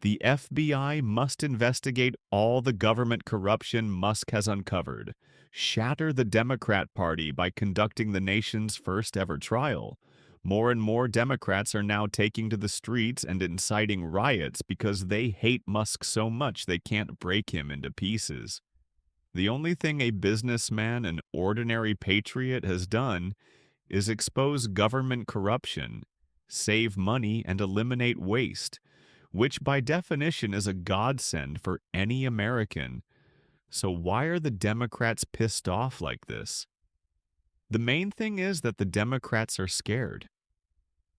The FBI must investigate all the government corruption Musk has uncovered, shatter the Democrat Party by conducting the nation's first ever trial. More and more Democrats are now taking to the streets and inciting riots because they hate Musk so much they can't break him into pieces. The only thing a businessman, an ordinary patriot, has done is expose government corruption, save money, and eliminate waste, which by definition is a godsend for any American. So why are the Democrats pissed off like this? The main thing is that the Democrats are scared.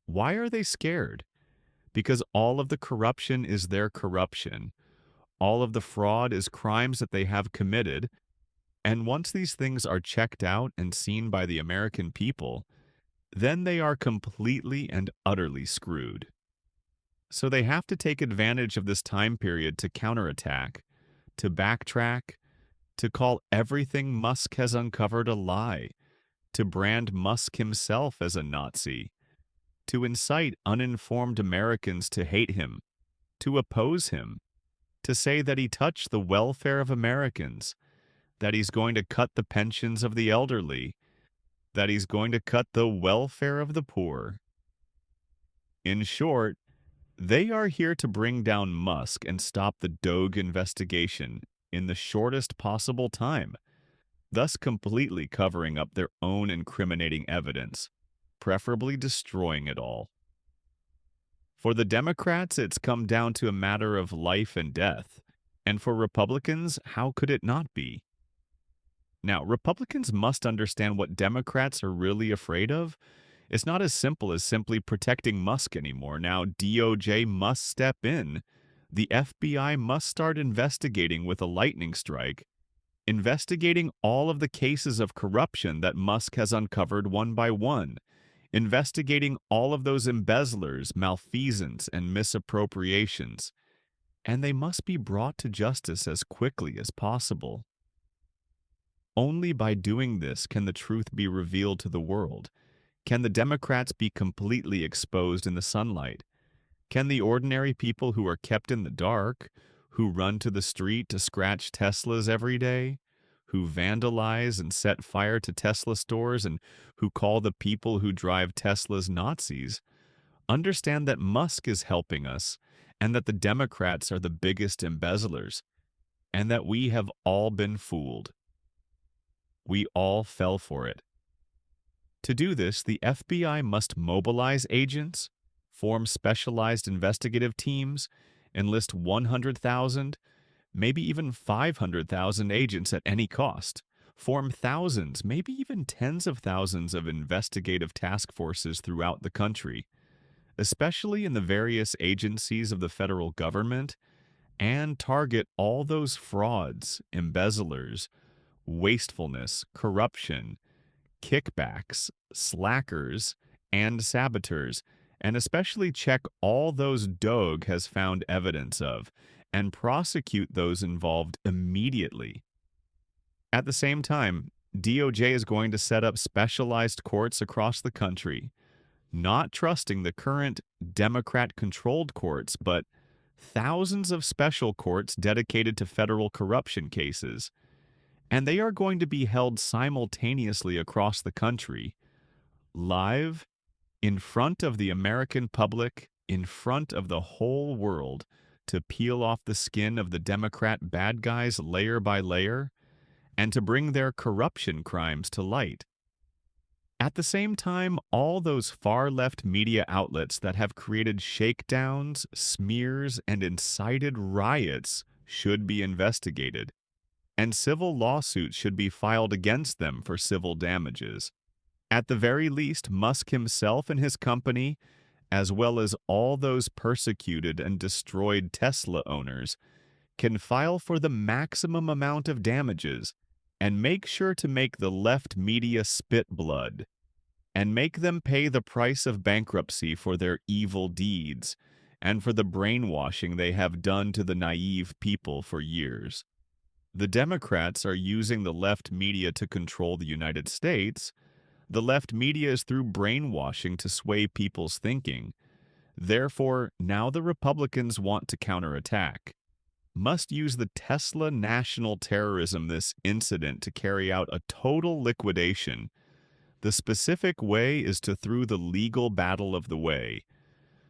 Why are they scared? Because all of the corruption is their corruption. All of the fraud is crimes that they have committed. And once these things are checked out and seen by the American people, then they are completely and utterly screwed. So they have to take advantage of this time period to counterattack, to backtrack, to call everything Musk has uncovered a lie, to brand Musk himself as a Nazi, to incite uninformed Americans to hate him, to oppose him, to say that he touched the welfare of Americans, that he's going to cut the pensions of the elderly, that he's going to cut the welfare of the poor. In short, they are here to bring down Musk and stop the Doge investigation in the shortest possible time, thus completely covering up their own incriminating evidence, preferably destroying it all. For the Democrats, it's come down to a matter of life and death, and for Republicans, how could it not be? Now, Republicans must understand what Democrats are really afraid of. It's not as simple as simply protecting Musk anymore. Now, DOJ must step in. The FBI must start investigating with a lightning strike, investigating all of the cases of corruption that Musk has uncovered one by one, investigating all of those embezzlers, malfeasance, and misappropriations. And they must be brought to justice as quickly as possible. Only by doing this can the truth be revealed to the world. Can the Democrats be completely exposed in the sunlight? Can the ordinary people who are kept in the dark, who run to the street to scratch Teslas every day, who vandalize and set fire to Tesla stores, and who call the people who drive Teslas Nazis, understand that Musk is helping us and that the Democrats are the biggest embezzlers, and that we have all been fooled? We all fell for it. To do this, the FBI must mobilize agents, form specialized investigative teams, enlist 100,000, maybe even 500,000 agents at any cost, form thousands, maybe even tens of thousands of investigative task forces throughout the country, especially in the various agencies of the federal government, and target all those frauds, embezzlers, wastefulness, corruption, kickbacks, slackers, and saboteurs, and especially check all those Doge has found evidence of and prosecute those involved immediately. At the same time, DOJ is going to set up specialized courts across the country, not trusting the current Democrat-controlled courts, but thousands of special courts dedicated to federal corruption cases. And they are going to be held simultaneously across the country, live, in front of the American public, in front of the whole world, to peel off the skin of the Democrat bad guys layer by layer, and to bring their corruption crimes to light. At the same time, all those far-left media outlets that have created shakedowns, smears, and incited riots should be investigated, and civil lawsuits should be filed against them for civil damages. At the very least, Musk himself and his company, as well as all those persecuted and destroyed Tesla owners, can file for the maximum amount of damages and make sure to make the left media spit blood and make them pay the price of bankruptcy for their evil deeds and for the brainwashing they have done to the naive people for years. The Democrats are using the left media to control the United States. The left media is through brainwashing to sway people's thinking. Therefore, now the Republicans want to counterattack. Must use the Tesla national terrorism this incident to carry out a total liquidation. The specific way is to through the legal battle of the way,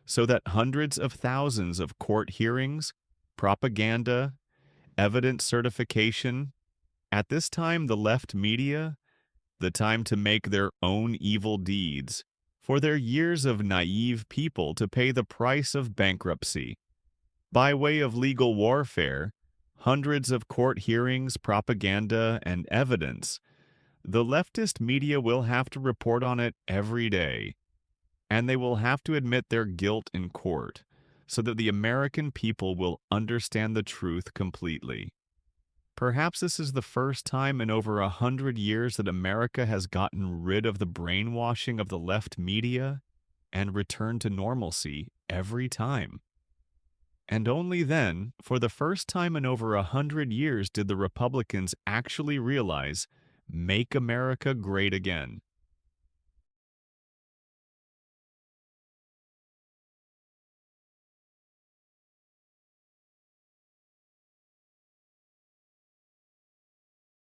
so that hundreds of thousands of court hearings, propaganda, evidence certification, at this time the left media, the time to make their own evil deeds, for their years of naive people to pay the price of bankruptcy. By way of legal warfare, hundreds of court hearings, propaganda, and evidence, the leftist media will have to report on it every day, and they will have to admit their guilt in court so that the American people will understand the truth completely. Perhaps this is the first time in over 100 years that America has gotten rid of the brainwashing of the left media and returned to normalcy every time. And only then, for the first time in over 100 years, did the Republicans actually realize, "Make America Great Again."